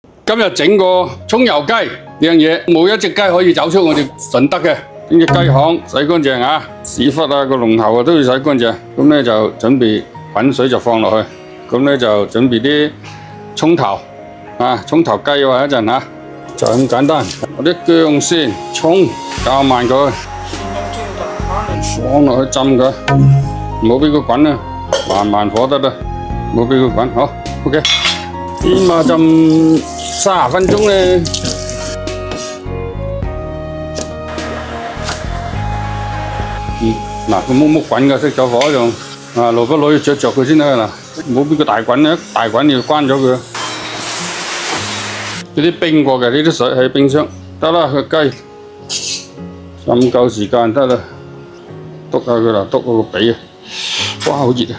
今日整個葱油雞呢樣嘢，冇一隻雞可以走出我哋順德嘅。整隻雞項洗乾淨啊，屎忽啊個龍頭啊都要洗乾淨。咁咧就準備滾水就放落去。咁咧就準備啲葱頭啊，葱頭雞話一陣嚇，就咁簡單。我啲薑先，葱較慢佢，放落去浸佢，唔好俾佢滾啊，慢火得啦，唔好俾佢滾。好 ，OK。起碼浸30分鐘咧。嗱，佢木滾嘅，熄咗火仲，蘿蔔攞去着佢先得啦，唔好俾佢大滾咧，大滾要關咗佢。呢啲冰過嘅，呢啲水喺冰箱，得啦，個雞浸夠時間得啦，篤下佢啦，篤個髀啊，哇，好熱啊！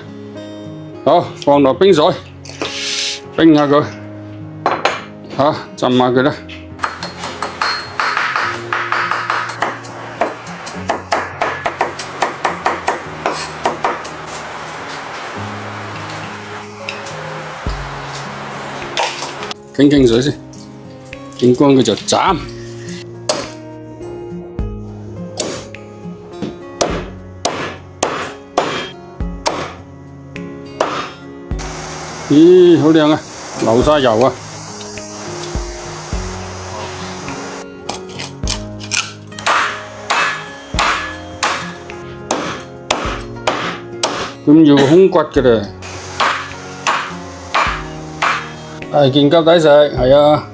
好，放落冰水。冰下佢，浸下佢啦。傾水先，傾乾佢就斬。咦，好靚啊！流晒油啊！咁要胸骨嘅咧，係見鳩抵食，係啊！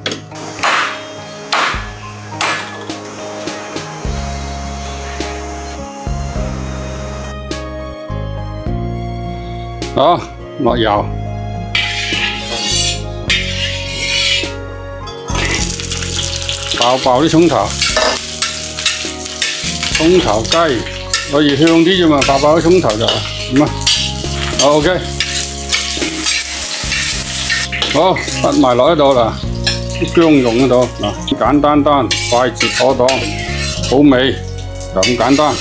好，落油。爆啲葱頭，葱頭雞可以香啲啫嘛，爆啲葱頭就咁啊。好 OK， 好，bắt埋落喺度啦，啲薑蓉喺度嗱，簡單快捷妥當，好味就咁簡單。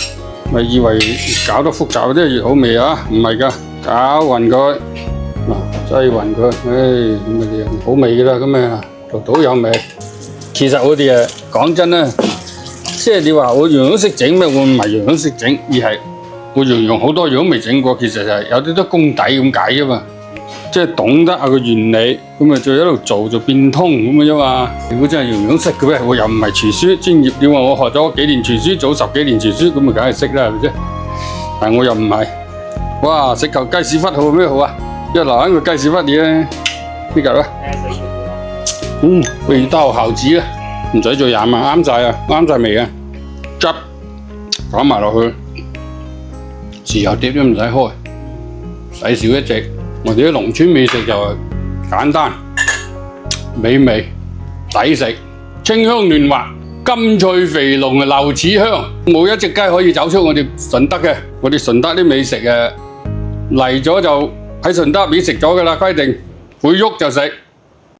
咪以為搞得複雜啲越好味啊？唔係㗎，搞勻佢嗱，擠勻佢，咁咪好味㗎啦，咁咪好有味。其實我哋講真啦，即係你話我樣樣識整咩？我唔係樣樣識整，而係我樣好多樣都未整過。其實就係有啲都功底咁解啫嘛，即係懂得個原理，咁咪再一路做就變通咁嘅啫嘛。如果真係樣樣識嘅咩，我又唔係廚師專業，你話我學咗幾年廚師，做10幾年廚師，咁咪梗係識啦，係咪先？但係我又唔係，哇！食嚿雞屎忽好咩好啊？一留喺個雞屎忽嘢咧，呢嚿啦。味道好極啊！唔使做鹽啊，啱晒啊，啱晒味啊！汁攪埋落去，豉油碟都唔使開，洗少一隻。我哋啲農村美食就簡單、美味、抵食、清香嫩滑、甘脆肥濃啊，流齒香。冇一隻雞可以走出我哋順德嘅，我哋順德啲美食嚟咗就喺順德美食咗㗎啦，規定會喐就食。